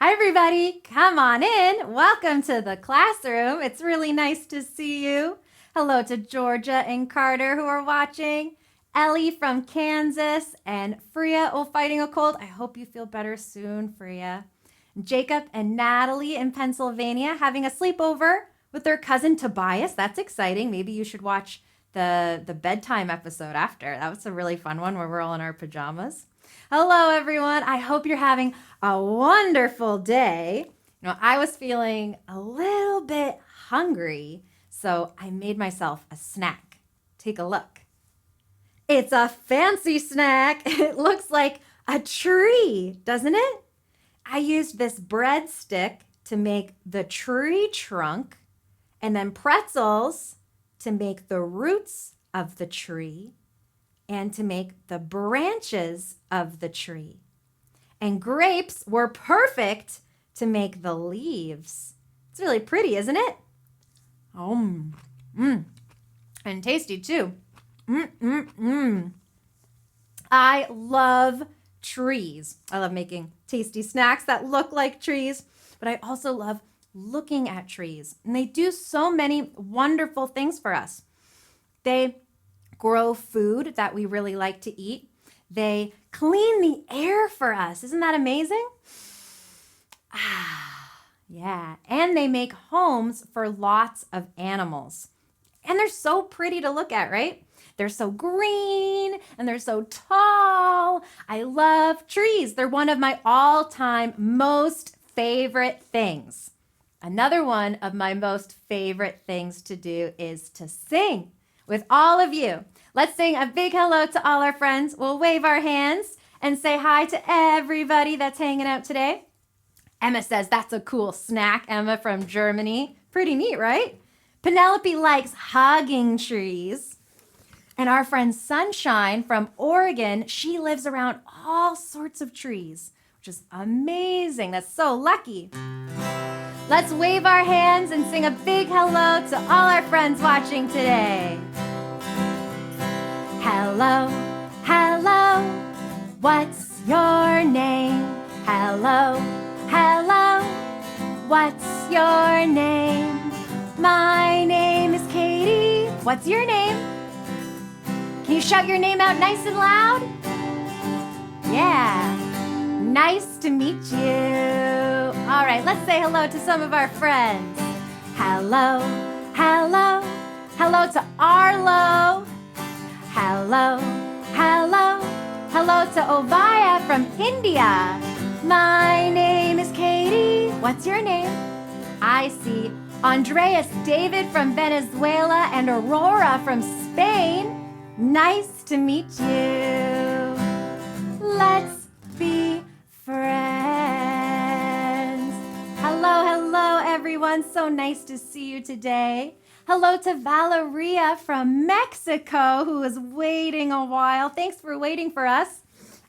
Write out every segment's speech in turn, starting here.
Hi, everybody. Come on in. Welcome to the classroom. It's really nice to see you. Hello to Georgia and Carter who are watching, Ellie from Kansas, and Freya fighting a cold. I hope you feel better soon, Freya. Jacob and Natalie in Pennsylvania having a sleepover with their cousin Tobias. That's exciting. Maybe you should watch the bedtime episode after. That was a really fun one where we're all in our pajamas. Hello, everyone. I hope you're having a wonderful day. I was feeling a little bit hungry, so I made myself a snack. Take a look. It's a fancy snack. It looks like a tree, doesn't it? I used this breadstick to make the tree trunk, and then pretzels to make the roots of the tree, and to make the branches of the tree. And grapes were perfect to make the leaves. It's really pretty, isn't it? And tasty too. I love trees. I love making tasty snacks that look like trees, but I also love looking at trees. And they do so many wonderful things for us. They grow food that we really like to eat. They clean the air for us. Isn't that amazing? Yeah. And they make homes for lots of animals. And they're so pretty to look at, right? They're so green and they're so tall. I love trees. They're one of my all-time most favorite things. Another one of my most favorite things to do is to sing with all of you. Let's sing a big hello to all our friends. We'll wave our hands and say hi to everybody that's hanging out today. Emma says that's a cool snack, Emma from Germany. Pretty neat, right? Penelope likes hugging trees. And our friend Sunshine from Oregon, she lives around all sorts of trees, which is amazing. That's so lucky. Let's wave our hands and sing a big hello to all our friends watching today. Hello, hello, what's your name? Hello, hello, what's your name? My name is Caitie. What's your name? Can you shout your name out nice and loud? Yeah. Nice to meet you. All right, let's say hello to some of our friends. Hello, hello, hello to Arlo. Hello, hello, hello to Ovaya from India. My name is Caitie. What's your name? I see Andreas David from Venezuela and Aurora from Spain. Nice to meet you. Let's be friends. Hello, hello, everyone. So nice to see you today. Hello to Valeria from Mexico, who is waiting a while. Thanks for waiting for us.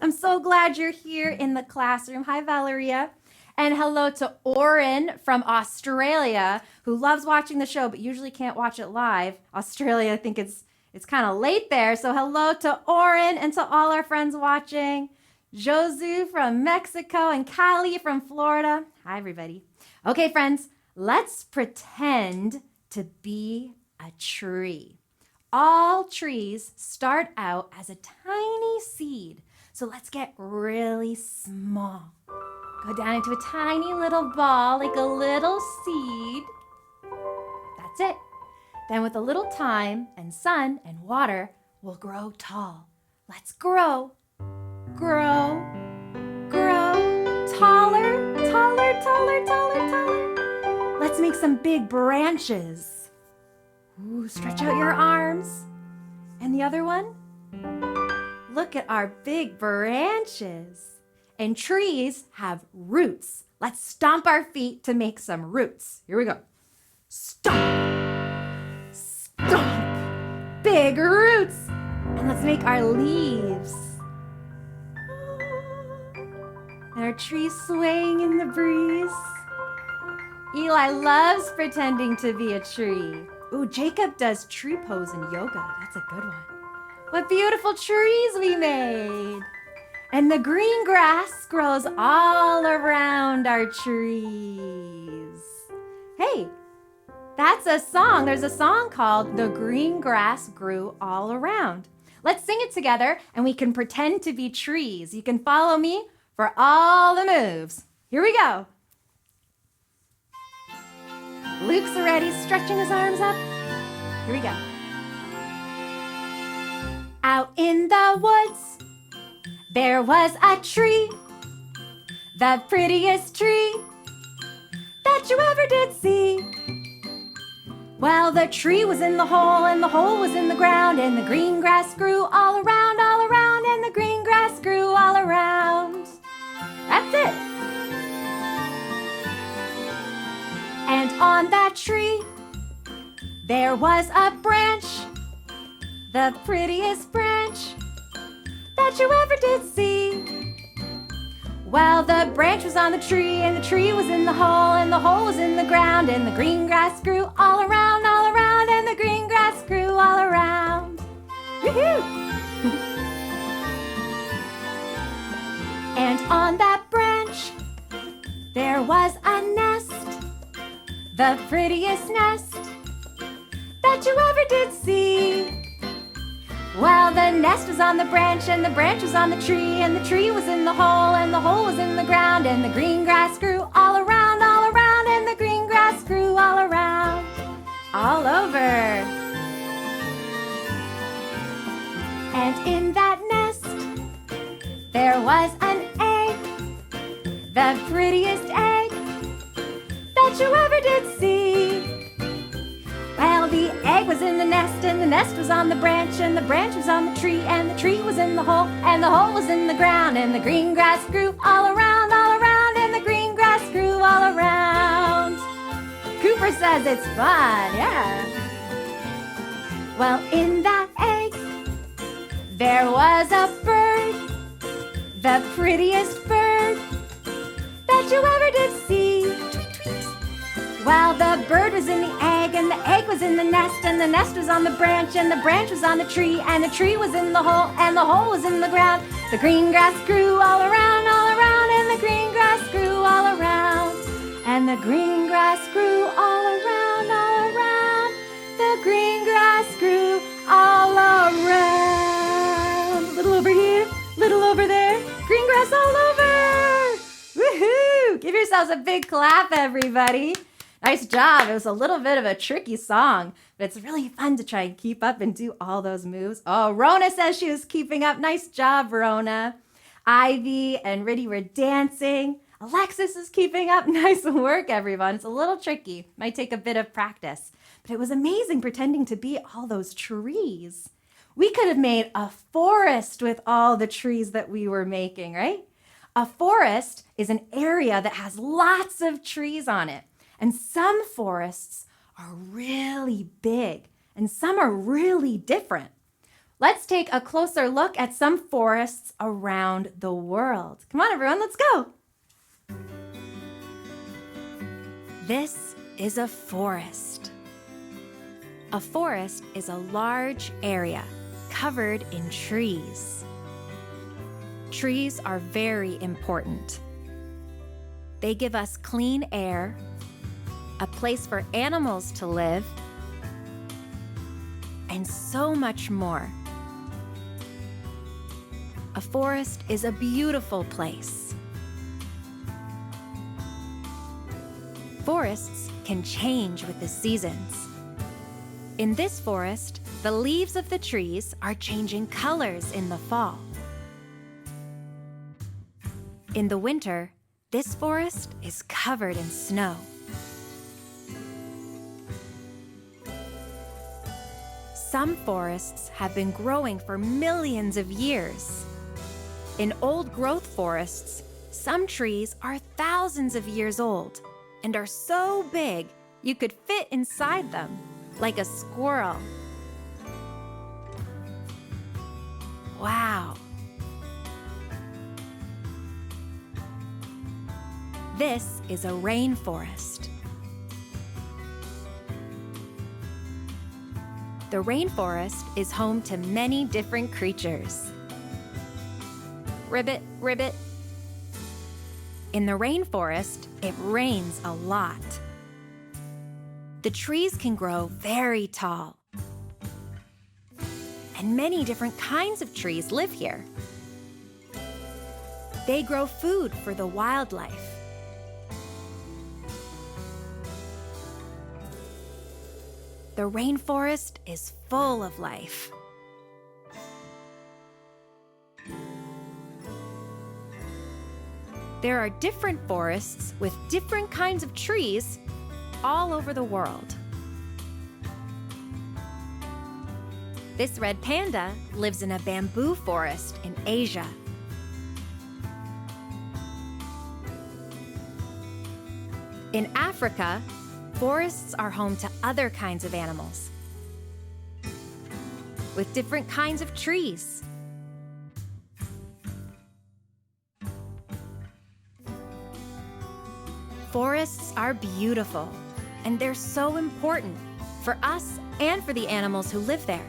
I'm so glad you're here in the classroom. Hi, Valeria. And hello to Oren from Australia, who loves watching the show, but usually can't watch it live. Australia, I think it's kind of late there. So hello to Oren and to all our friends watching. Josu from Mexico and Kylie from Florida. Hi, everybody. Okay, friends, let's pretend to be a tree. All trees start out as a tiny seed. So let's get really small. Go down into a tiny little ball, like a little seed. That's it. Then with a little time and sun and water, we'll grow tall. Let's grow, grow, grow, taller, taller, taller, taller, taller. Let's make some big branches. Ooh, stretch out your arms. And the other one? Look at our big branches. And trees have roots. Let's stomp our feet to make some roots. Here we go. Stomp, stomp, big roots. And let's make our leaves. And our trees swaying in the breeze. Eli loves pretending to be a tree. Ooh, Jacob does tree pose in yoga. That's a good one. What beautiful trees we made. And the green grass grows all around our trees. Hey, that's a song. There's a song called The Green Grass Grew All Around. Let's sing it together and we can pretend to be trees. You can follow me for all the moves. Here we go. Luke's already stretching his arms up. Here we go. Out in the woods, there was a tree, the prettiest tree that you ever did see. Well, the tree was in the hole, and the hole was in the ground, and the green grass grew all around, and the green grass grew all around. That's it. And on that tree, there was a branch, the prettiest branch that you ever did see. Well, the branch was on the tree, and the tree was in the hole, and the hole was in the ground, and the green grass grew all around, and the green grass grew all around. Woohoo! And on that branch, there was a nest, the prettiest nest that you ever did see. Well, the nest was on the branch, and the branch was on the tree, and the tree was in the hole, and the hole was in the ground, and the green grass grew all around, and the green grass grew all around, all over. And in that nest, there was an egg, the prettiest egg that you ever did see. Well, the egg was in the nest, and the nest was on the branch, and the branch was on the tree, and the tree was in the hole, and the hole was in the ground, and the green grass grew all around, and the green grass grew all around. Cooper says it's fun, yeah. Well, in that egg, there was a bird, the prettiest bird that you ever did see. Well, the bird was in the egg, and the egg was in the nest, and the nest was on the branch, and the branch was on the tree, and the tree was in the hole, and the hole was in the ground. The green grass grew all around, and the green grass grew all around, and the green grass grew all around, the green grass grew all around. A little over here, little over there, green grass all over. Woohoo! Give yourselves a big clap, everybody. Nice job. It was a little bit of a tricky song, but it's really fun to try and keep up and do all those moves. Oh, Rona says she was keeping up. Nice job, Rona. Ivy and Riddy were dancing. Alexis is keeping up. Nice work, everyone. It's a little tricky. Might take a bit of practice, but it was amazing pretending to be all those trees. We could have made a forest with all the trees that we were making, right? A forest is an area that has lots of trees on it. And some forests are really big, and some are really different. Let's take a closer look at some forests around the world. Come on, everyone, let's go. This is a forest. A forest is a large area covered in trees. Trees are very important. They give us clean air, a place for animals to live, and so much more. A forest is a beautiful place. Forests can change with the seasons. In this forest, the leaves of the trees are changing colors in the fall. In the winter, this forest is covered in snow. Some forests have been growing for millions of years. In old-growth forests, some trees are thousands of years old and are so big you could fit inside them, like a squirrel. Wow! This is a rainforest. The rainforest is home to many different creatures. ribbit, ribbit. In the rainforest, it rains a lot. The trees can grow very tall. And many different kinds of trees live here. They grow food for the wildlife. The rainforest is full of life. There are different forests with different kinds of trees all over the world. This red panda lives in a bamboo forest in Asia. In Africa, forests are home to other kinds of animals with different kinds of trees. Forests are beautiful, and they're so important for us and for the animals who live there.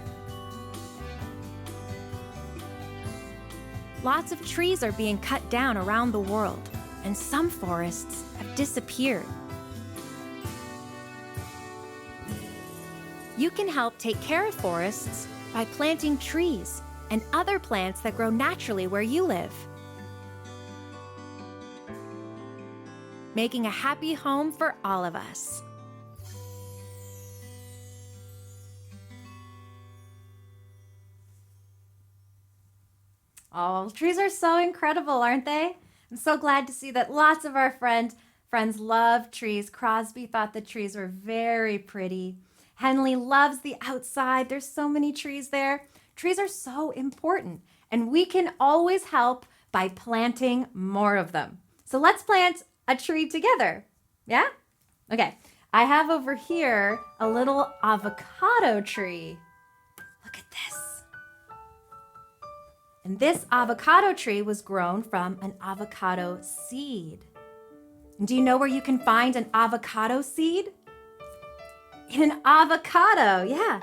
Lots of trees are being cut down around the world, and some forests have disappeared. You can help take care of forests by planting trees and other plants that grow naturally where you live. Making a happy home for all of us. Oh, trees are so incredible, aren't they? I'm so glad to see that lots of our friends love trees. Crosby thought the trees were very pretty. Henley loves the outside. There's so many trees there. Trees are so important, and we can always help by planting more of them. So let's plant a tree together. Yeah? Okay. I have over here a little avocado tree. Look at this. And this avocado tree was grown from an avocado seed. And do you know where you can find an avocado seed? In an avocado, yeah.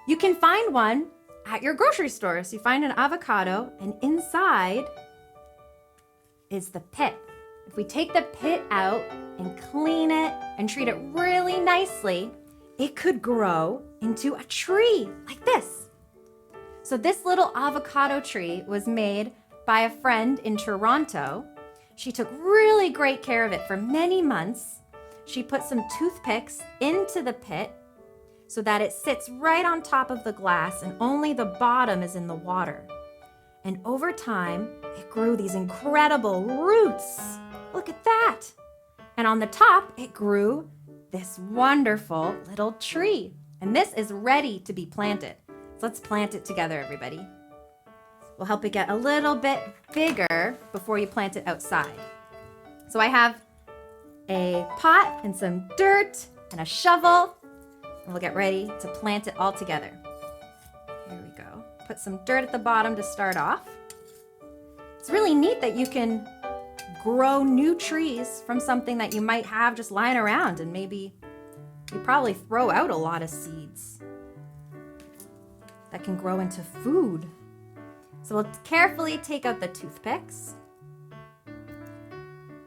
You can find one at your grocery store. So you find an avocado, and inside is the pit. If we take the pit out and clean it and treat it really nicely, it could grow into a tree like this. So this little avocado tree was made by a friend in Toronto. She took really great care of it for many months. She put some toothpicks into the pit so that it sits right on top of the glass and only the bottom is in the water. And over time, it grew these incredible roots. Look at that. And on the top, it grew this wonderful little tree. And this is ready to be planted. So let's plant it together, everybody. We'll help it get a little bit bigger before you plant it outside. So I have a pot and some dirt and a shovel, and we'll get ready to plant it all together. Here we go. Put some dirt at the bottom to start off. It's really neat that you can grow new trees from something that you might have just lying around, and maybe you probably throw out a lot of seeds that can grow into food. So we'll carefully take out the toothpicks. There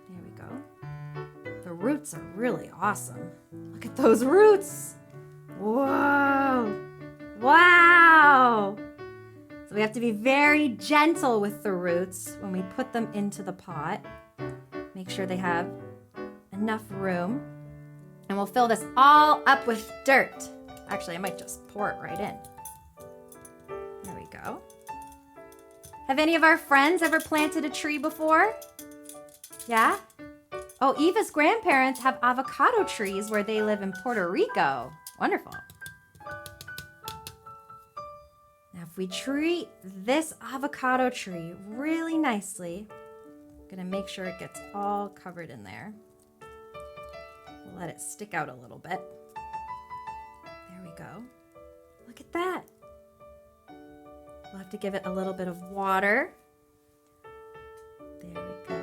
we go. The roots are really awesome. Look at those roots. Whoa. Wow. So we have to be very gentle with the roots when we put them into the pot. Make sure they have enough room. And we'll fill this all up with dirt. Actually, I might just pour it right in. There we go. Have any of our friends ever planted a tree before? Yeah? Oh, Eva's grandparents have avocado trees where they live in Puerto Rico. Wonderful. Now, if we treat this avocado tree really nicely, I'm gonna make sure it gets all covered in there. We'll let it stick out a little bit. There we go. Look at that. We'll have to give it a little bit of water. There we go.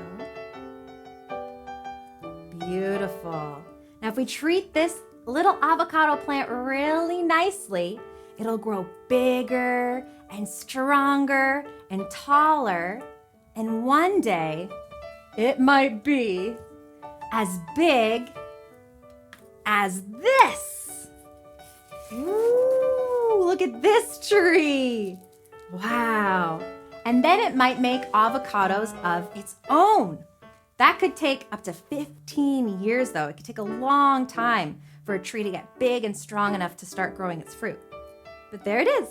Beautiful. Now, if we treat this little avocado plant really nicely, it'll grow bigger and stronger and taller, And one day, it might be as big as this. Ooh, look at this tree. Wow. And then it might make avocados of its own. That could take up to 15 years, though. It could take a long time for a tree to get big and strong enough to start growing its fruit. But there it is,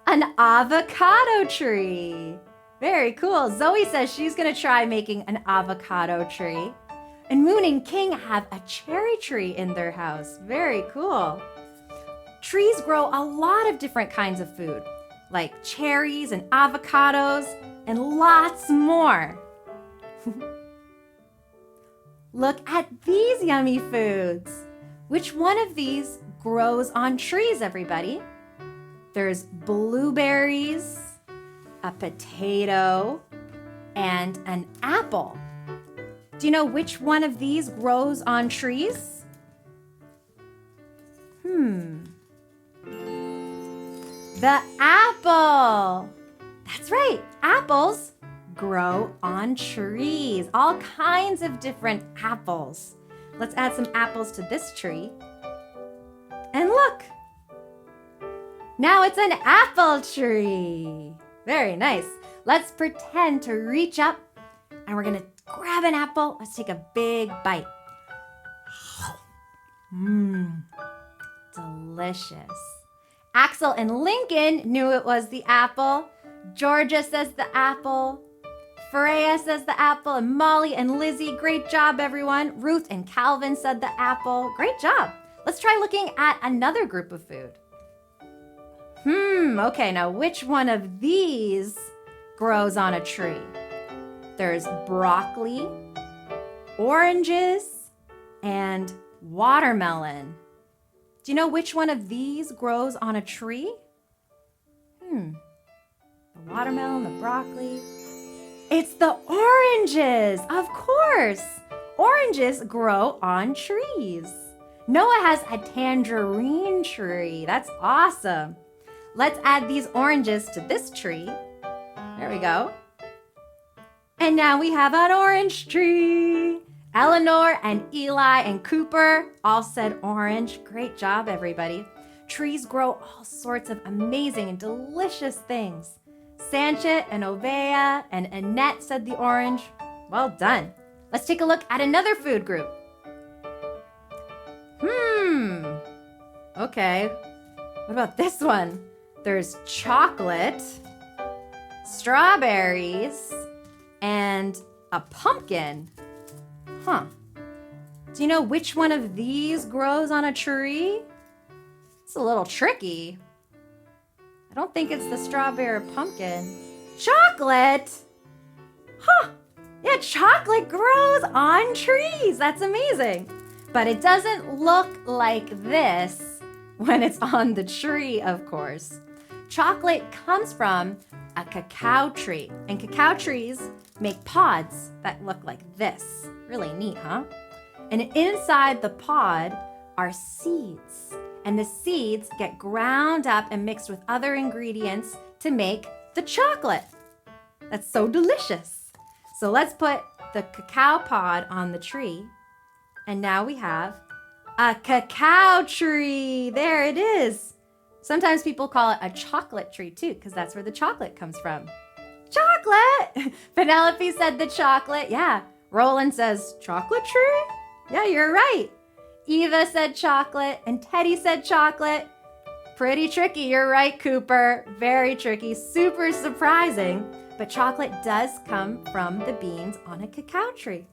an avocado tree. Very cool. Zoe says she's going to try making an avocado tree. And Moon and King have a cherry tree in their house. Very cool. Trees grow a lot of different kinds of food, like cherries and avocados and lots more. Look at these yummy foods. Which one of these grows on trees, everybody? There's blueberries, a potato, and an apple. Do you know which one of these grows on trees? The apple. That's right, apples grow on trees. All kinds of different apples. Let's add some apples to this tree. And look, now it's an apple tree. Very nice. Let's pretend to reach up and we're gonna grab an apple. Let's take a big bite. Delicious. Axel and Lincoln knew it was the apple. Georgia says the apple. Freya says the apple. And Molly and Lizzie, great job, everyone. Ruth and Calvin said the apple. Great job. Let's try looking at another group of food. Okay, now which one of these grows on a tree? There's broccoli, oranges, and watermelon. Do you know which one of these grows on a tree? The watermelon, the broccoli. It's the oranges, of course. Oranges grow on trees. Noah has a tangerine tree. That's awesome. Let's add these oranges to this tree. There we go. And now we have an orange tree. Eleanor and Eli and Cooper all said orange. Great job, everybody. Trees grow all sorts of amazing and delicious things. Sanchit and Ovea and Annette said the orange. Well done. Let's take a look at another food group. Okay. What about this one? There's chocolate, strawberries, and a pumpkin. Do you know which one of these grows on a tree? It's a little tricky. I don't think it's the strawberry or pumpkin. Chocolate? Yeah, chocolate grows on trees. That's amazing. But it doesn't look like this when it's on the tree, of course. Chocolate comes from a cacao tree, and cacao trees make pods that look like this. Really neat, huh? And inside the pod are seeds, and the seeds get ground up and mixed with other ingredients to make the chocolate. That's so delicious. So let's put the cacao pod on the tree, and now we have a cacao tree. There it is. Sometimes people call it a chocolate tree too, because that's where the chocolate comes from. Chocolate! Penelope said the chocolate. Yeah. Roland says, chocolate tree? Yeah, you're right. Eva said chocolate, and Teddy said chocolate. Pretty tricky, you're right, Cooper. Very tricky, super surprising. But chocolate does come from the beans on a cacao tree.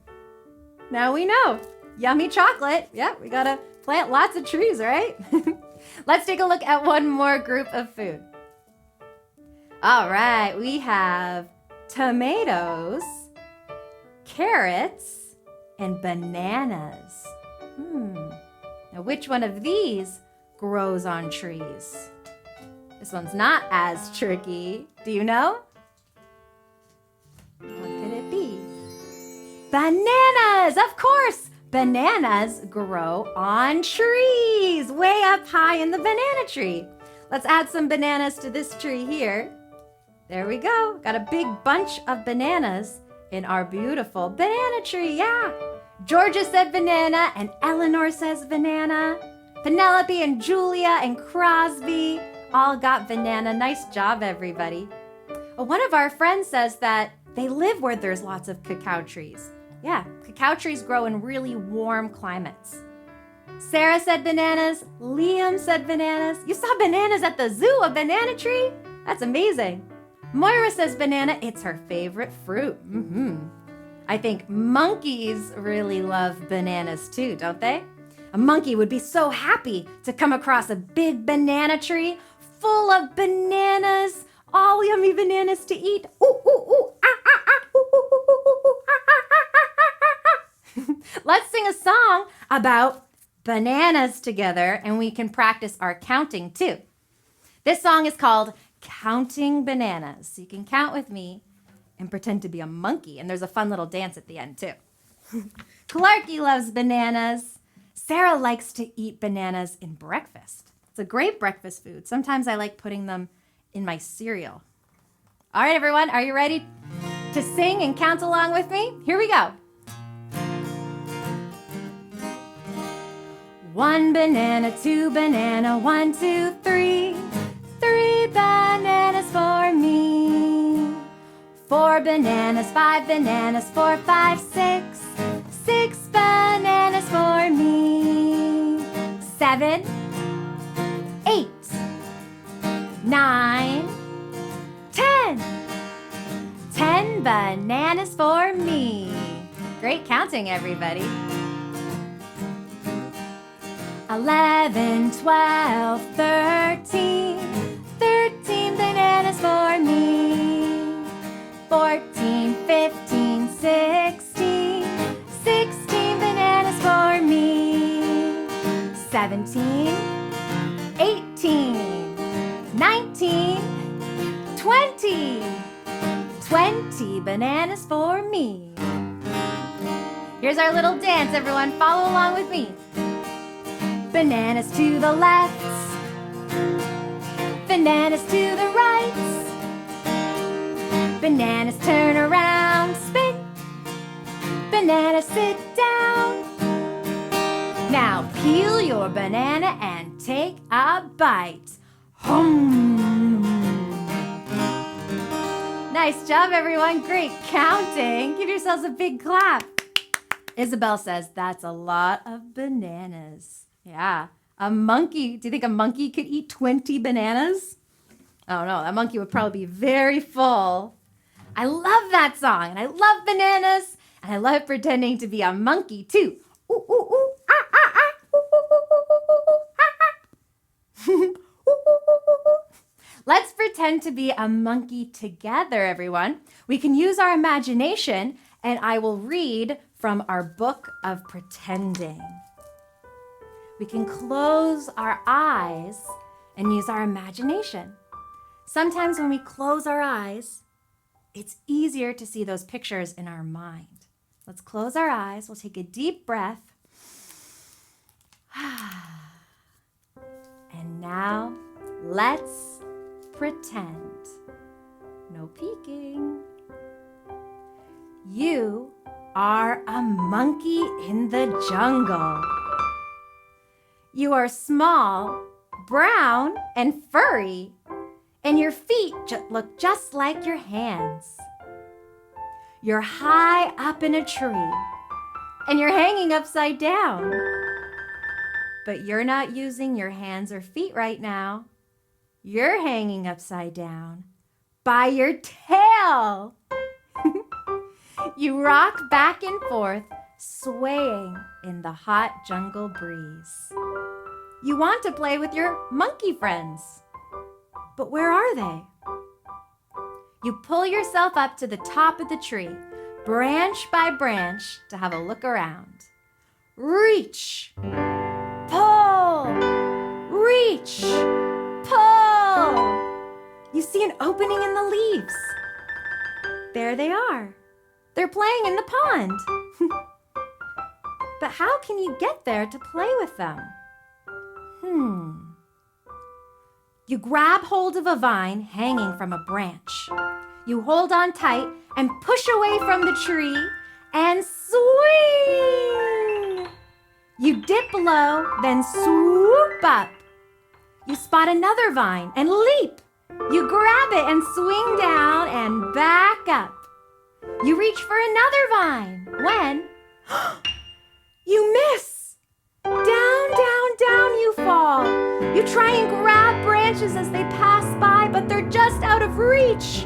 Now we know. Yummy chocolate. Yeah, we gotta plant lots of trees, right? Let's take a look at one more group of food. All right, we have tomatoes, carrots, and bananas. Now which one of these grows on trees? This one's not as tricky. Do you know? What could it be? Bananas, of course. Bananas grow on trees, way up high in the banana tree. Let's add some bananas to this tree here. There we go. Got a big bunch of bananas. in our beautiful banana tree. Yeah. Georgia said banana and Eleanor says banana. Penelope and Julia and Crosby all got banana. Nice job, everybody. One of our friends says that they live where there's lots of cacao trees. Yeah, cacao trees grow in really warm climates. Sarah said bananas. Liam said bananas. You saw bananas at the zoo, a banana tree? That's amazing. Moira says banana. It's her favorite fruit. I think monkeys really love bananas too, don't they? A monkey would be so happy to come across a big banana tree full of bananas, all yummy bananas to eat. Ooh, ooh, ooh, ah, ah, ah, ooh, ooh, ooh, ooh, ooh, ah, ah, ah, ah. Let's sing a song about bananas together, and we can practice our counting too. This song is called Counting Bananas. So you can count with me and pretend to be a monkey, and there's a fun little dance at the end too. Clarky loves bananas. Sarah likes to eat bananas in breakfast. It's a great breakfast food. Sometimes I like putting them in my cereal. All right, everyone, are you ready to sing and count along with me? Here we go. 1 banana, 2 banana, 1, 2, 3. 3 bananas for me. 4 bananas, 5 bananas, 4, 5, 6. 6 bananas for me. 7, 8, 9, 10. 10 bananas for me. Great counting, everybody. 11, 12, 13. 13 bananas for me. 14, 15, 16. 16 bananas for me. 17, 18, 19, 20. 20 bananas for me. Here's our little dance, everyone. Follow along with me. Bananas to the left. Bananas to the right. Bananas turn around, spin. Bananas sit down. Now peel your banana and take a bite. Nice job, everyone. Great counting. Give yourselves a big clap. Isabel says that's a lot of bananas. Yeah. A monkey. Do you think a monkey could eat 20 bananas? Oh no, that monkey would probably be very full. I love that song, and I love bananas, and I love pretending to be a monkey too. Ooh, ooh, ooh, ah, ah, ah, ooh, ooh, ooh, ooh, ooh, ah, ah. Ooh, ooh, ooh, ooh. Let's pretend to be a monkey together, everyone. We can use our imagination, and I will read from our book of pretending. We can close our eyes and use our imagination. Sometimes when we close our eyes, it's easier to see those pictures in our mind. Let's close our eyes. We'll take a deep breath. And now, let's pretend. No peeking. You are a monkey in the jungle. You are small, brown, and furry, and your feet look just like your hands. You're high up in a tree, and you're hanging upside down. But you're not using your hands or feet right now. You're hanging upside down by your tail. You rock back and forth, swaying in the hot jungle breeze. You want to play with your monkey friends, but where are they? You pull yourself up to the top of the tree, branch by branch, to have a look around. Reach, pull, reach, pull. You see an opening in the leaves. There they are. They're playing in the pond. But how can you get there to play with them? You grab hold of a vine hanging from a branch. You hold on tight and push away from the tree and swing! You dip low, then swoop up. You spot another vine and leap. You grab it and swing down and back up. You reach for another vine when you miss. Down, down, down you fall. You try and grab branches as they pass by, but they're just out of reach.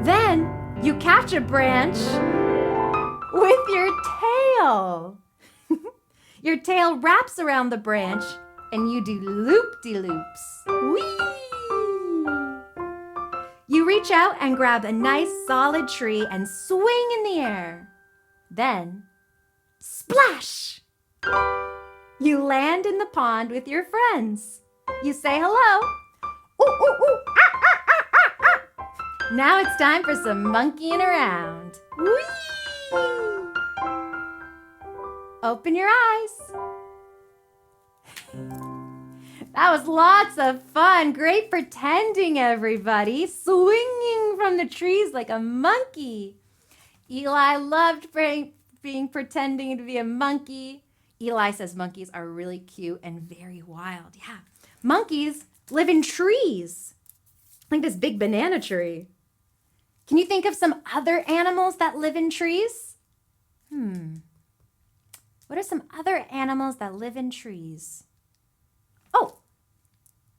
Then you catch a branch with your tail. Your tail wraps around the branch and you do loop-de-loops. Whee! You reach out and grab a nice solid tree and swing in the air. Then, splash! You land in the pond with your friends. You say hello. Ooh, ooh, ooh, ah, ah, ah, ah, ah. Now it's time for some monkeying around. Whee! Open your eyes. That was lots of fun. Great pretending, everybody. Swinging from the trees like a monkey. Eli loved pretending to be a monkey. Eli says monkeys are really cute and very wild. Yeah, monkeys live in trees, like this big banana tree. Can you think of some other animals that live in trees? What are some other animals that live in trees? Oh,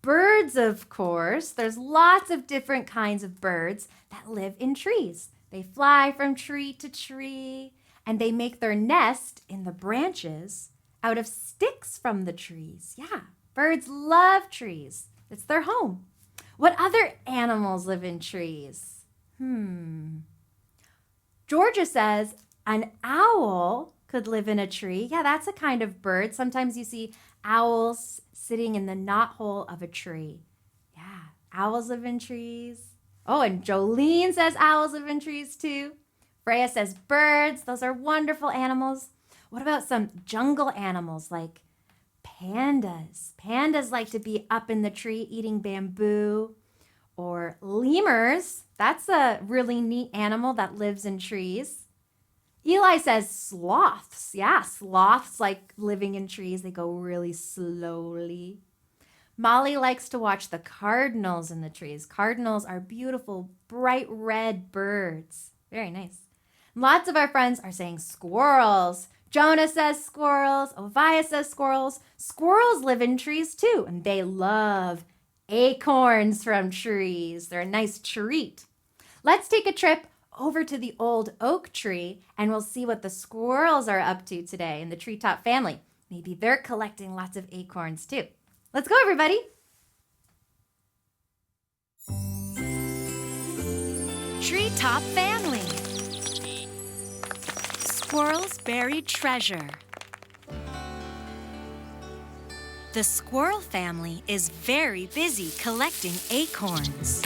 birds, of course. There's lots of different kinds of birds that live in trees. They fly from tree to tree, and they make their nest in the branches out of sticks from the trees. Yeah, birds love trees. It's their home. What other animals live in trees? Georgia says an owl could live in a tree. Yeah, that's a kind of bird. Sometimes you see owls sitting in the knothole of a tree. Yeah, owls live in trees. Oh, and Jolene says owls live in trees too. Freya says birds. Those are wonderful animals. What about some jungle animals like pandas? Pandas like to be up in the tree eating bamboo. Or lemurs. That's a really neat animal that lives in trees. Eli says sloths. Yeah, sloths like living in trees. They go really slowly. Molly likes to watch the cardinals in the trees. Cardinals are beautiful, bright red birds. Very nice. Lots of our friends are saying squirrels. Jonah says squirrels. Ovia says squirrels. Squirrels live in trees too, and they love acorns from trees. They're a nice treat. Let's take a trip over to the old oak tree and we'll see what the squirrels are up to today in the Treetop family. Maybe they're collecting lots of acorns too. Let's go, everybody. Treetop family. Squirrel's buried treasure. The squirrel family is very busy collecting acorns.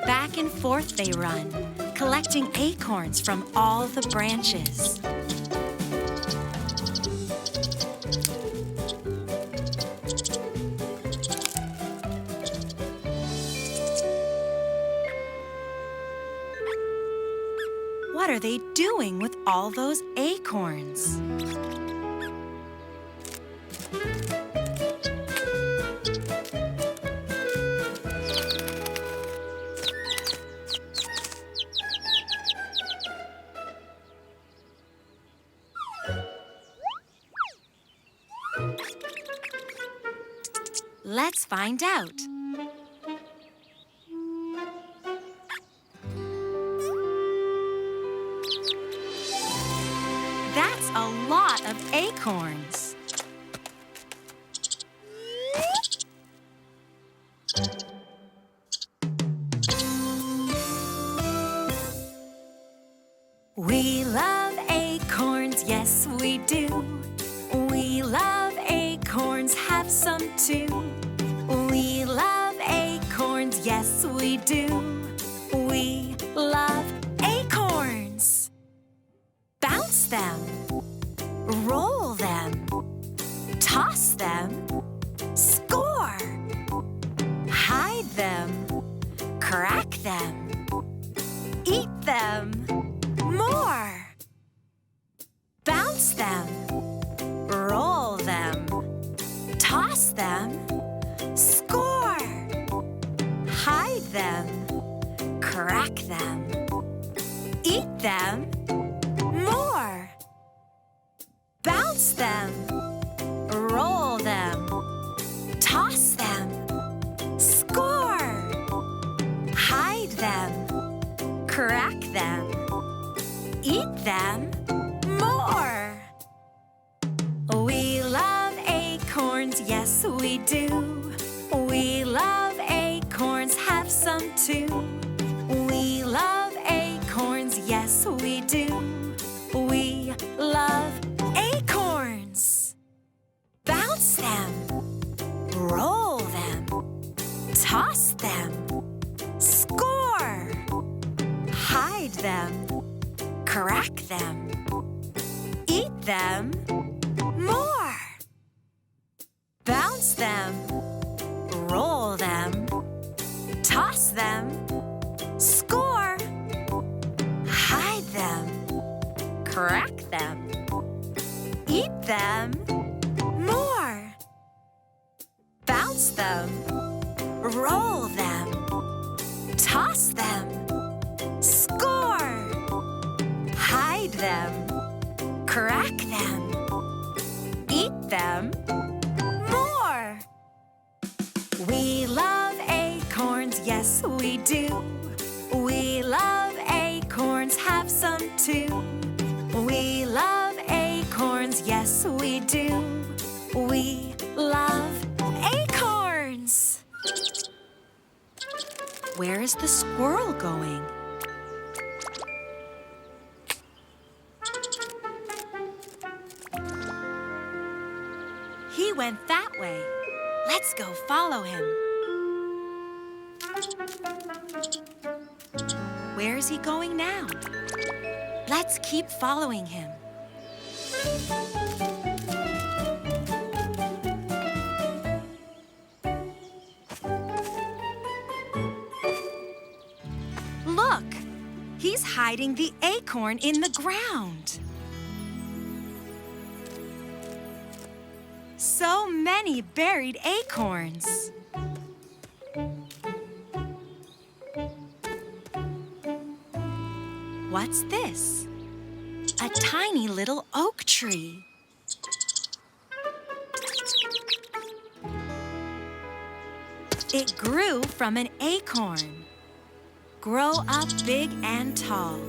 Back and forth they run, collecting acorns from all the branches. What are they doing with all those acorns? Let's find out. That's a acorns. We love acorns, yes we do. We love acorns, have some too. We love acorns, yes we do. We love acorns. Bounce them, roll them, toss them, score. Hide them, crack them, eat them. More. Bounce them, roll them, toss them, score. Hide them, crack them, eat them. More. Bounce them, roll them, toss them, score. Hide them, crack them, eat them. More. We love acorns, yes we do. We love acorns, have some too. We love acorns, yes we do. We love acorns. Bounce them, roll them, toss them, score. Hide them, crack them, eat them. More. Bounce them, roll them, toss them, score. Hide them, crack them, eat them. More. Bounce them, roll them, toss them, score. Hide them, crack them, eat them. More. We love acorns, yes we do. We love acorns, have some too. We love acorns, yes we do. We love acorns. Where is the squirrel going? He went that way. Let's go follow him. Where is he going now? Let's keep following him. Look, he's hiding the acorn in the ground. So many buried acorns. What's this? A tiny little oak tree. It grew from an acorn. Grow up big and tall.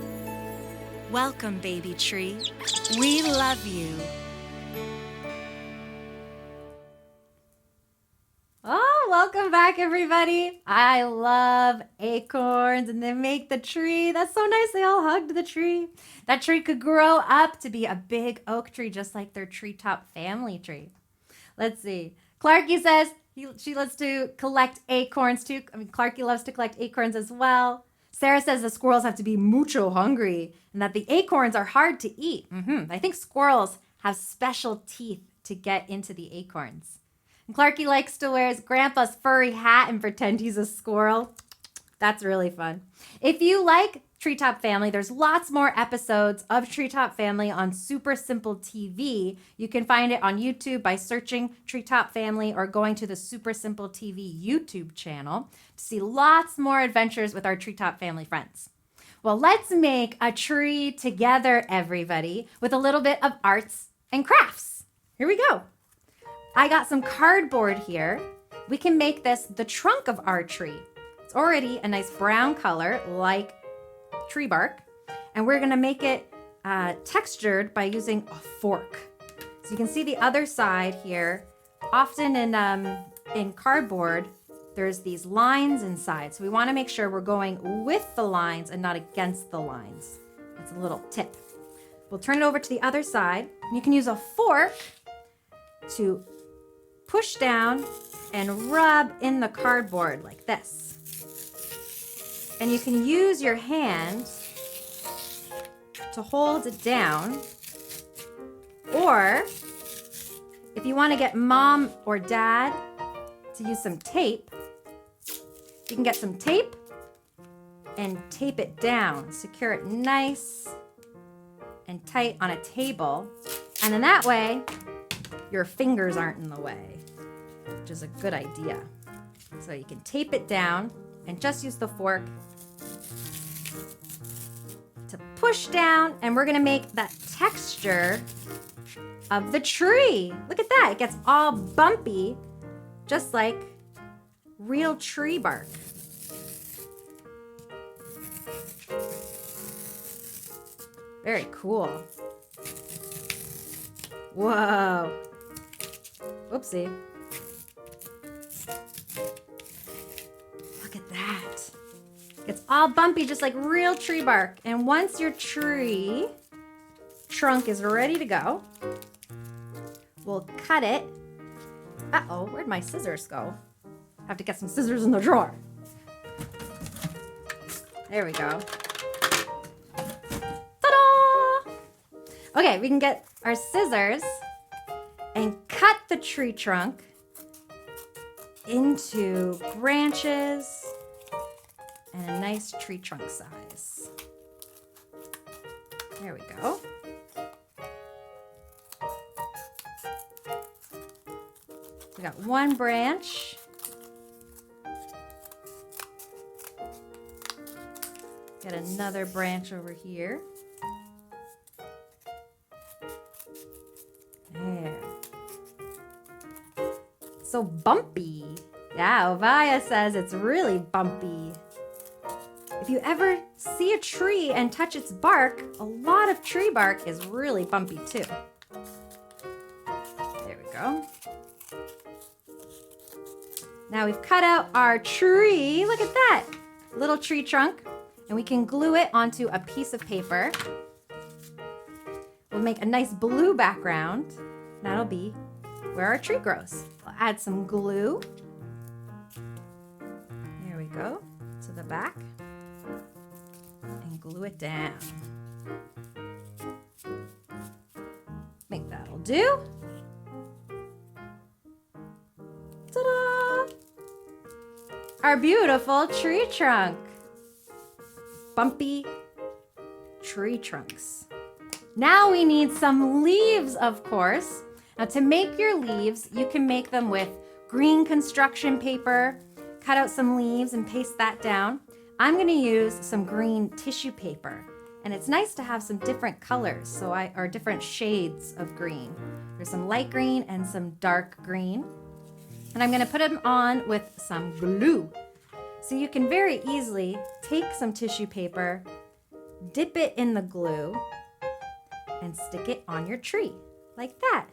Welcome, baby tree. We love you. Oh, welcome back, everybody. I love acorns, and they make the tree. That's so nice. They all hugged the tree. That tree could grow up to be a big oak tree, just like their Treetop family tree. Let's see. Clarky says she loves to collect acorns, too. Clarky loves to collect acorns as well. Sarah says the squirrels have to be mucho hungry and that the acorns are hard to eat. I think squirrels have special teeth to get into the acorns. And Clarky likes to wear his grandpa's furry hat and pretend he's a squirrel. That's really fun. If you like Treetop Family, there's lots more episodes of Treetop Family on Super Simple TV. You can find it on YouTube by searching Treetop Family or going to the Super Simple TV YouTube channel to see lots more adventures with our Treetop Family friends. Well, let's make a tree together, everybody, with a little bit of arts and crafts. Here we go. I got some cardboard here. We can make this the trunk of our tree. It's already a nice brown color like tree bark, and we're gonna make it textured by using a fork. So you can see the other side here. Often in cardboard, there's these lines inside. So we want to make sure we're going with the lines and not against the lines. That's a little tip. We'll turn it over to the other side. You can use a fork to push down and rub in the cardboard like this. And you can use your hand to hold it down. Or if you want to get mom or dad to use some tape, you can get some tape and tape it down. Secure it nice and tight on a table. And then that way, your fingers aren't in the way, which is a good idea. So you can tape it down and just use the fork to push down, and we're gonna make that texture of the tree. Look at that, it gets all bumpy, just like real tree bark. Very cool. Whoa. Whoopsie. Look at that. It's all bumpy, just like real tree bark. And once your tree trunk is ready to go, we'll cut it. Uh-oh, where'd my scissors go? I have to get some scissors in the drawer. There we go. Ta-da! Okay, we can get our scissors and cut the tree trunk into branches and a nice tree trunk size. There we go. We got one branch. Got another branch over here. There. So bumpy. Yeah, Ovaya says it's really bumpy. If you ever see a tree and touch its bark, a lot of tree bark is really bumpy too. There we go. Now we've cut out our tree. Look at that. Little tree trunk. And we can glue it onto a piece of paper. We'll make a nice blue background. That'll be where our tree grows. We'll add some glue. There we go. To the back. And glue it down. Think that'll do. Ta-da! Our beautiful tree trunk. Bumpy tree trunks. Now we need some leaves, of course. Now to make your leaves, you can make them with green construction paper, cut out some leaves and paste that down. I'm gonna use some green tissue paper. And it's nice to have some different colors, or different shades of green. There's some light green and some dark green. And I'm gonna put them on with some glue. So you can very easily take some tissue paper, dip it in the glue, and stick it on your tree, like that.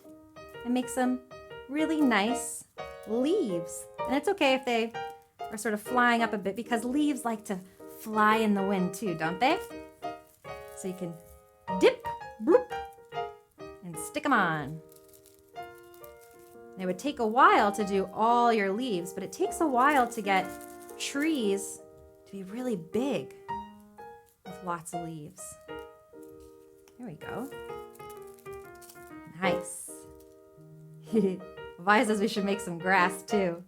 And make some really nice leaves. And it's okay if they are sort of flying up a bit, because leaves like to fly in the wind too, don't they? So you can dip, bloop, and stick them on. And it would take a while to do all your leaves, but it takes a while to get trees to be really big with lots of leaves. There we go. Nice. Vi says we should make some grass too.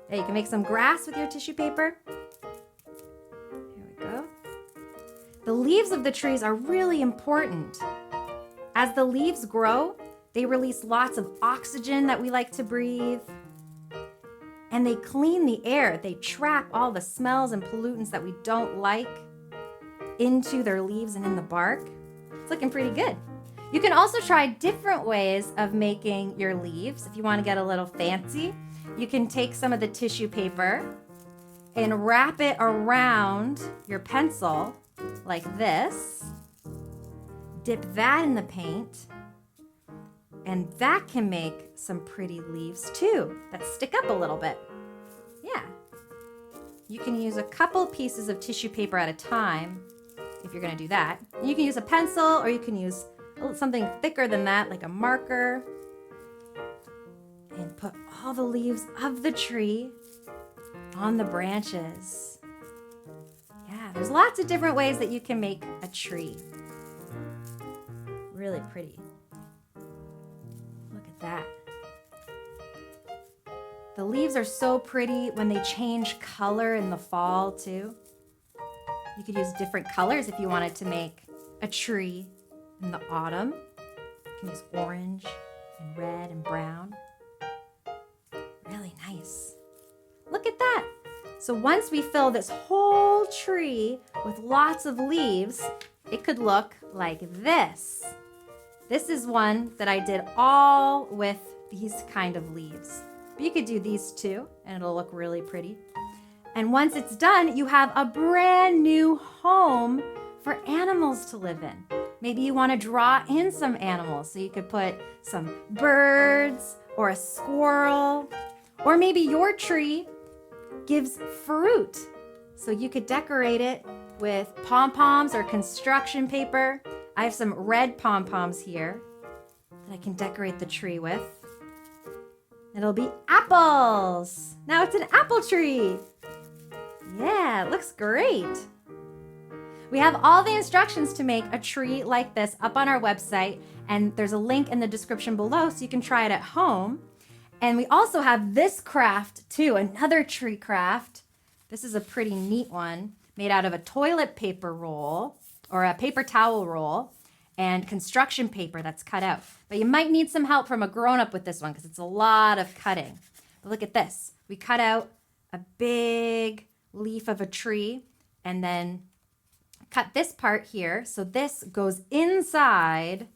Yeah, you can make some grass with your tissue paper. Here we go. The leaves of the trees are really important. As the leaves grow, they release lots of oxygen that we like to breathe. And they clean the air. They trap all the smells and pollutants that we don't like into their leaves and in the bark. It's looking pretty good. You can also try different ways of making your leaves. If you want to get a little fancy, you can take some of the tissue paper and wrap it around your pencil like this. Dip that in the paint. And that can make some pretty leaves too that stick up a little bit. Yeah. You can use a couple pieces of tissue paper at a time if you're going to do that. You can use a pencil or you can use something thicker than that, like a marker. And put all the leaves of the tree on the branches. Yeah, there's lots of different ways that you can make a tree. Really pretty. Look at that. The leaves are so pretty when they change color in the fall too. You could use different colors if you wanted to make a tree in the autumn. You can use orange and red and brown. Really nice. Look at that. So once we fill this whole tree with lots of leaves, it could look like this. This is one that I did all with these kind of leaves. But you could do these too, and it'll look really pretty. And once it's done, you have a brand new home for animals to live in. Maybe you want to draw in some animals, so you could put some birds or a squirrel, or maybe your tree gives fruit. So you could decorate it with pom-poms or construction paper. I have some red pom-poms here that I can decorate the tree with. It'll be apples. Now it's an apple tree. Yeah, it looks great. We have all the instructions to make a tree like this up on our website, and there's a link in the description below so you can try it at home. And we also have this craft too, another tree craft. This is a pretty neat one made out of a toilet paper roll or a paper towel roll and construction paper that's cut out. But you might need some help from a grown-up with this one because it's a lot of cutting. But look at this. We cut out a big leaf of a tree and then cut this part here. So this goes inside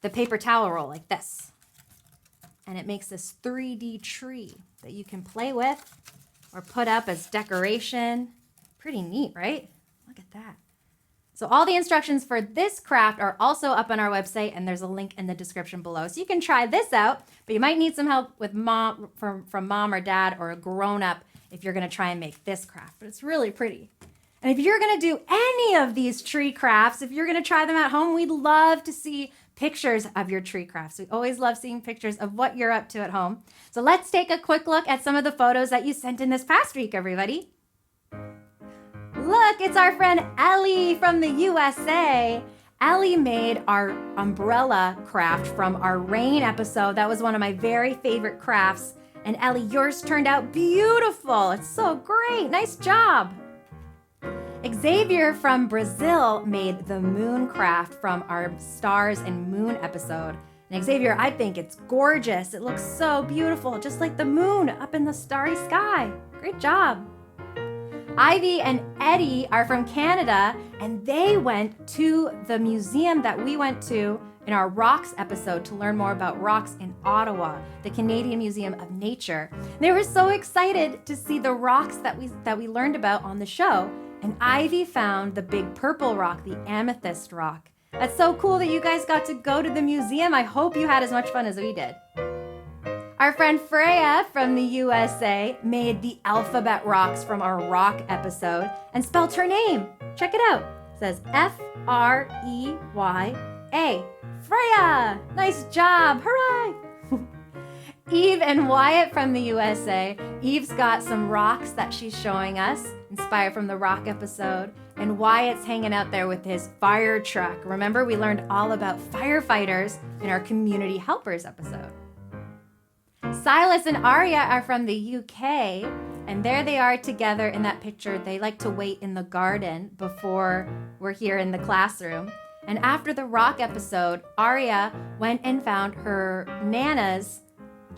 the paper towel roll like this. And it makes this 3D tree that you can play with or put up as decoration. Pretty neat, right? Look at that. So all the instructions for this craft are also up on our website, and there's a link in the description below. So you can try this out, but you might need some help with from mom or dad or a grown-up if you're going to try and make this craft. But it's really pretty. And if you're going to do any of these tree crafts, if you're going to try them at home, we'd love to see pictures of your tree crafts. We always love seeing pictures of what you're up to at home. So let's take a quick look at some of the photos that you sent in this past week, everybody. Look, it's our friend Ellie from the USA. Ellie made our umbrella craft from our rain episode. That was one of my very favorite crafts. And Ellie, yours turned out beautiful. It's so great. Nice job. Xavier from Brazil made the moon craft from our stars and moon episode. And Xavier, I think it's gorgeous. It looks so beautiful, just like the moon up in the starry sky. Great job. Ivy and Eddie are from Canada, and they went to the museum that we went to in our rocks episode to learn more about rocks in Ottawa, the Canadian Museum of Nature. They were so excited to see the rocks that we learned about on the show. And Ivy found the big purple rock, the amethyst rock. That's so cool that you guys got to go to the museum. I hope you had as much fun as we did. Our friend Freya from the USA made the alphabet rocks from our rock episode and spelled her name. Check it out. It says Freya. Freya! Nice job. Hooray! Eve and Wyatt from the USA. Eve's got some rocks that she's showing us, inspired from the rock episode. And Wyatt's hanging out there with his fire truck. Remember, we learned all about firefighters in our community helpers episode. Silas and Arya are from the UK, and there they are together in that picture. They like to wait in the garden before we're here in the classroom. And after the rock episode, Arya went and found her Nana's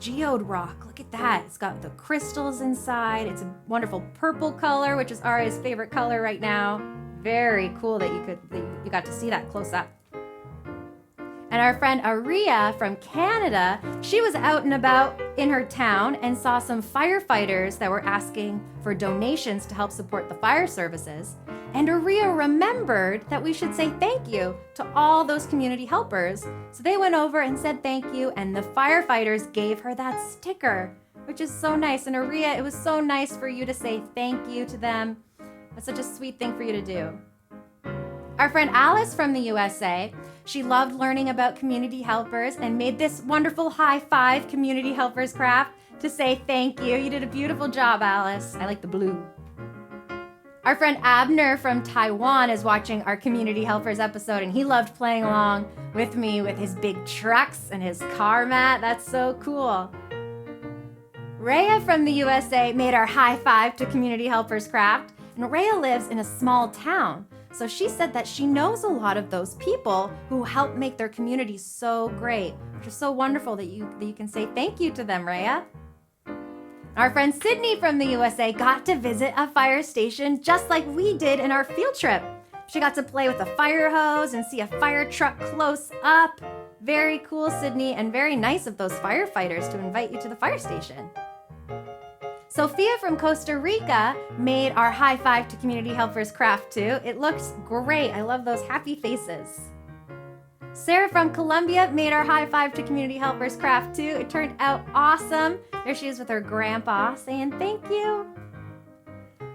geode rock. Look at that. It's got the crystals inside. It's a wonderful purple color, which is Arya's favorite color right now. Very cool that you got to see that close up. And our friend Aria from Canada, she was out and about in her town and saw some firefighters that were asking for donations to help support the fire services. And Aria remembered that we should say thank you to all those community helpers. So they went over and said thank you, and the firefighters gave her that sticker, which is so nice. And Aria, it was so nice for you to say thank you to them. That's such a sweet thing for you to do. Our friend Alice from the USA, she loved learning about community helpers and made this wonderful high five community helpers craft to say thank you. You did a beautiful job, Alice. I like the blue. Our friend Abner from Taiwan is watching our community helpers episode, and he loved playing along with me with his big trucks and his car mat. That's so cool. Rhea from the USA made our high five to community helpers craft, and Rhea lives in a small town. So she said that she knows a lot of those people who help make their community so great, which is so wonderful that you can say thank you to them, Rhea. Our friend Sydney from the USA got to visit a fire station just like we did in our field trip. She got to play with a fire hose and see a fire truck close up. Very cool, Sydney, and very nice of those firefighters to invite you to the fire station. Sophia from Costa Rica made our high five to community helpers craft too. It looks great. I love those happy faces. Sarah from Colombia made our high five to community helpers craft too. It turned out awesome. There she is with her grandpa saying thank you.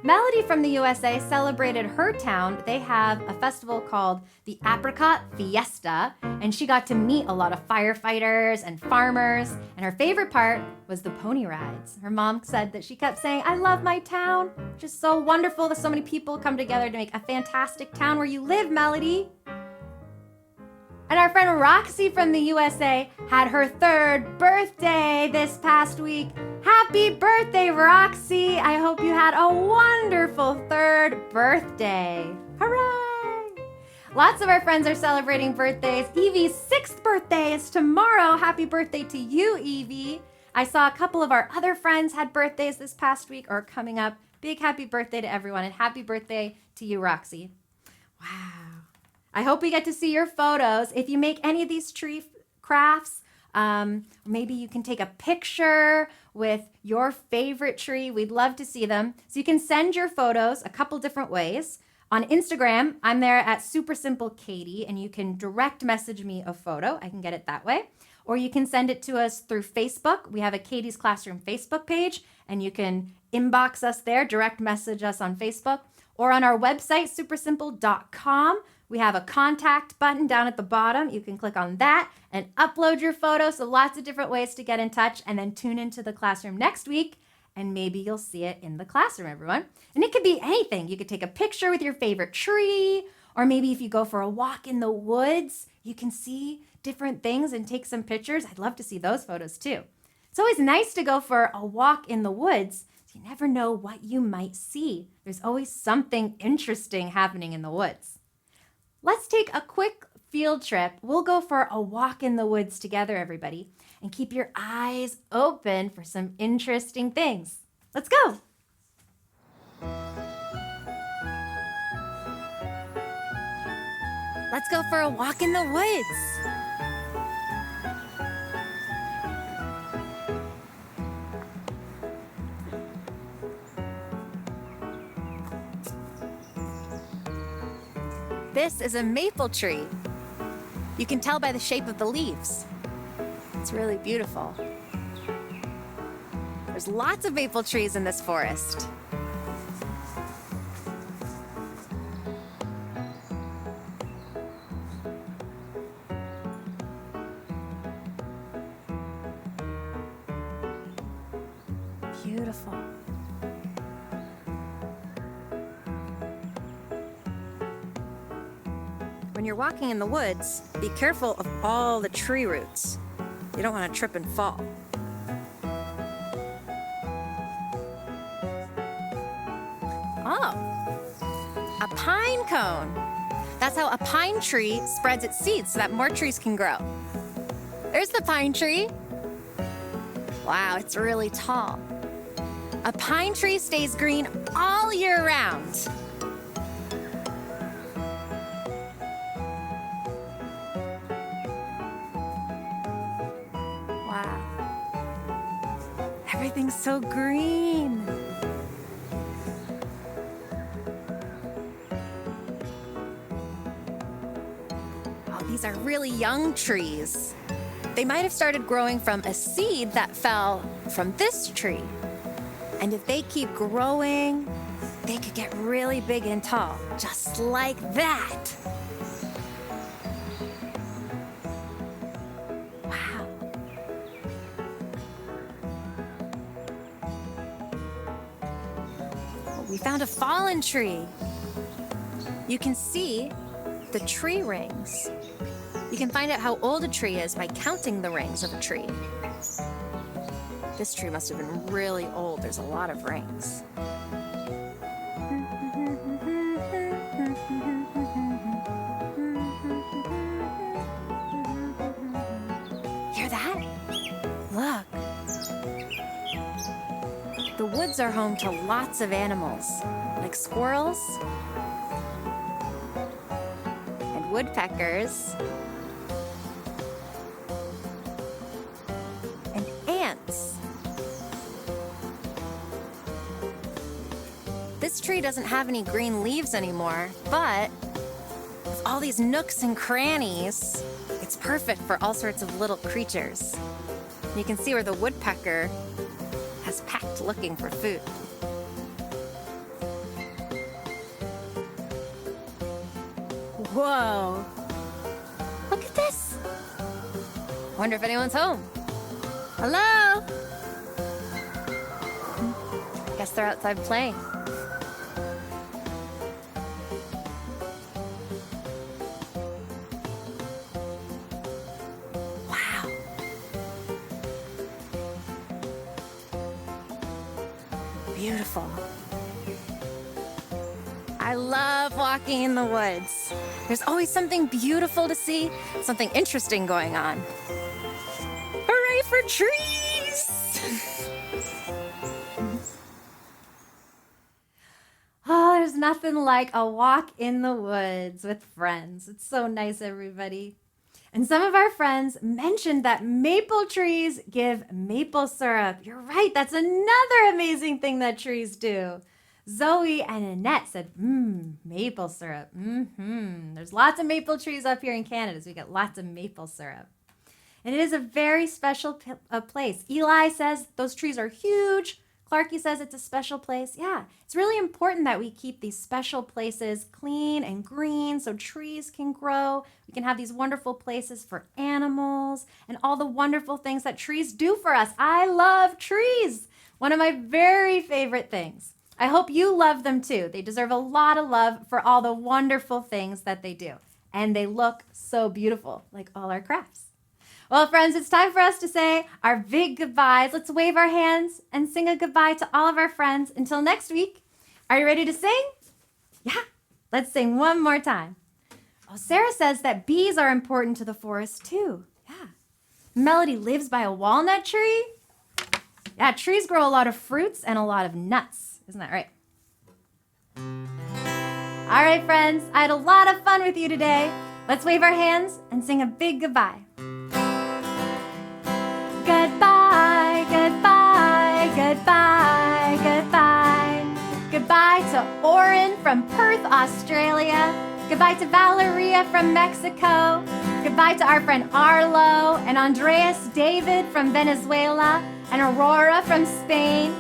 Melody from the USA celebrated her town. They have a festival called the Apricot Fiesta, and she got to meet a lot of firefighters and farmers, and her favorite part was the pony rides. Her mom said that she kept saying, I love my town, which is so wonderful that so many people come together to make a fantastic town where you live, Melody. And our friend Roxy from the USA had her 3rd birthday this past week. Happy birthday, Roxy! I hope you had a wonderful 3rd birthday. Hooray! Lots of our friends are celebrating birthdays. Evie's 6th birthday is tomorrow. Happy birthday to you, Evie. I saw a couple of our other friends had birthdays this past week or coming up. Big happy birthday to everyone, and happy birthday to you, Roxy. Wow. I hope we get to see your photos. If you make any of these tree crafts, maybe you can take a picture with your favorite tree. We'd love to see them. So you can send your photos a couple different ways. On Instagram, I'm there at supersimplecaitie, and you can direct message me a photo. I can get it that way. Or you can send it to us through Facebook. We have a Caitie's Classroom Facebook page, and you can inbox us there, direct message us on Facebook. Or on our website, supersimple.com. We have a contact button down at the bottom. You can click on that and upload your photo. So lots of different ways to get in touch, and then tune into the classroom next week, and maybe you'll see it in the classroom, everyone. And it could be anything. You could take a picture with your favorite tree, or maybe if you go for a walk in the woods, you can see different things and take some pictures. I'd love to see those photos too. It's always nice to go for a walk in the woods. You never know what you might see. There's always something interesting happening in the woods. Let's take a quick field trip. We'll go for a walk in the woods together, everybody, and keep your eyes open for some interesting things. Let's go. Let's go for a walk in the woods. This is a maple tree. You can tell by the shape of the leaves. It's really beautiful. There's lots of maple trees in this forest. Beautiful. When you're walking in the woods, be careful of all the tree roots. You don't want to trip and fall. Oh, a pine cone. That's how a pine tree spreads its seeds so that more trees can grow. There's the pine tree. Wow, it's really tall. A pine tree stays green all year round. Everything's so green. these are really young trees. They might have started growing from a seed that fell from this tree. And if they keep growing, they could get really big and tall, just like that. Wow. We found a fallen tree. You can see the tree rings. You can find out how old a tree is by counting the rings of a tree. This tree must have been really old. There's a lot of rings. Hear that? Look. The woods are home to lots of animals, like squirrels and woodpeckers and ants. This tree doesn't have any green leaves anymore, but with all these nooks and crannies, it's perfect for all sorts of little creatures. You can see where the woodpecker has packed looking for food. Whoa! Look at this! Wonder if anyone's home. Hello? Guess they're outside playing. Wow. Beautiful. I love walking in the woods. There's always something beautiful to see, something interesting going on. Hooray for trees! Oh, there's nothing like a walk in the woods with friends. It's so nice, everybody. And some of our friends mentioned that maple trees give maple syrup. You're right, that's another amazing thing that trees do. Zoe and Annette said, maple syrup. There's lots of maple trees up here in Canada, so we get lots of maple syrup. And it is a very special place. Eli says those trees are huge. Clarky says it's a special place. Yeah, it's really important that we keep these special places clean and green so trees can grow. We can have these wonderful places for animals and all the wonderful things that trees do for us. I love trees. One of my very favorite things. I hope you love them too. They deserve a lot of love for all the wonderful things that they do. And they look so beautiful, like all our crafts. Well, friends, it's time for us to say our big goodbyes. Let's wave our hands and sing a goodbye to all of our friends. Until next week, are you ready to sing? Yeah, let's sing one more time. Oh, Sarah says that bees are important to the forest too. Yeah. Melody lives by a walnut tree. Yeah, trees grow a lot of fruits and a lot of nuts. Isn't that right? All right, friends, I had a lot of fun with you today. Let's wave our hands and sing a big goodbye. Goodbye, goodbye, goodbye, goodbye. Goodbye to Oren from Perth, Australia. Goodbye to Valeria from Mexico. Goodbye to our friend Arlo and Andreas David from Venezuela and Aurora from Spain.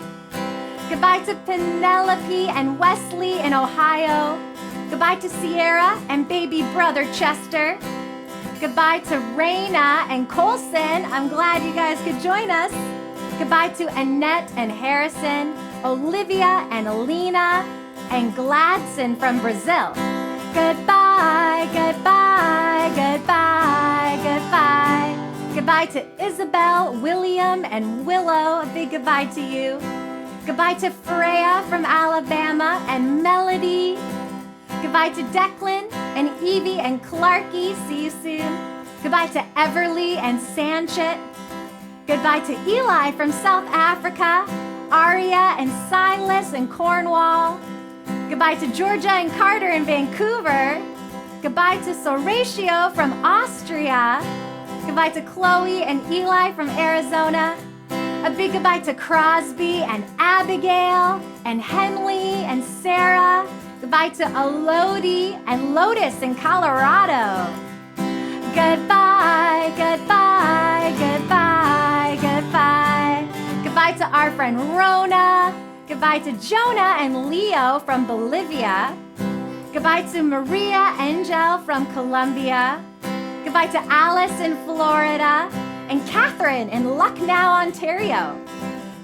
Goodbye to Penelope and Wesley in Ohio. Goodbye to Sierra and baby brother Chester. Goodbye to Raina and Colson. I'm glad you guys could join us. Goodbye to Annette and Harrison, Olivia and Alina, and Gladson from Brazil. Goodbye, goodbye, goodbye, goodbye. Goodbye to Isabel, William, and Willow. A big goodbye to you. Goodbye to Freya from Alabama and Melody. Goodbye to Declan and Evie and Clarky. See you soon. Goodbye to Everly and Sanchit. Goodbye to Eli from South Africa, Aria and Silas in Cornwall. Goodbye to Georgia and Carter in Vancouver. Goodbye to Soratio from Austria. Goodbye to Chloe and Eli from Arizona. A big goodbye to Crosby and Abigail and Henley and Sarah. Goodbye to Elodie and Lotus in Colorado. Goodbye, goodbye, goodbye, goodbye. Goodbye to our friend Rona. Goodbye to Jonah and Leo from Bolivia. Goodbye to Maria Angel from Colombia. Goodbye to Alice in Florida and Catherine in Lucknow, Ontario.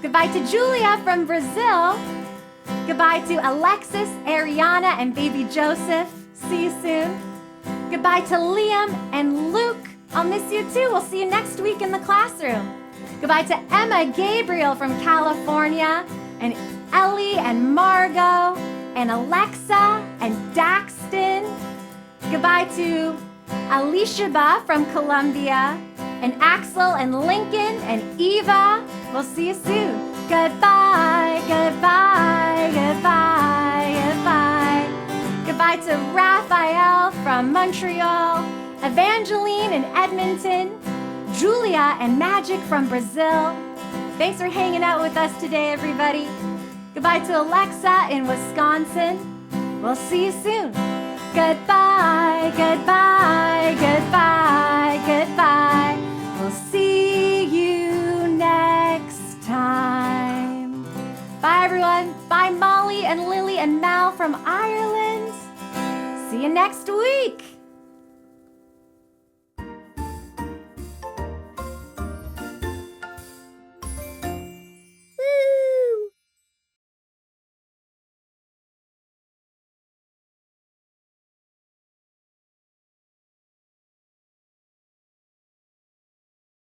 Goodbye to Julia from Brazil. Goodbye to Alexis, Ariana, and baby Joseph. See you soon. Goodbye to Liam and Luke. I'll miss you too. We'll see you next week in the classroom. Goodbye to Emma Gabriel from California, and Ellie and Margot, and Alexa and Daxton. Goodbye to Alishaba from Colombia, and Axel and Lincoln and Eva. We'll see you soon. Goodbye, goodbye, goodbye, goodbye. Goodbye to Raphael from Montreal, Evangeline in Edmonton, Julia and Magic from Brazil. Thanks for hanging out with us today, everybody. Goodbye to Alexa in Wisconsin. We'll see you soon. Goodbye, goodbye, goodbye, goodbye. We'll see you next time. Bye, everyone. Bye, Molly and Lily and Mal from Ireland. See you next week.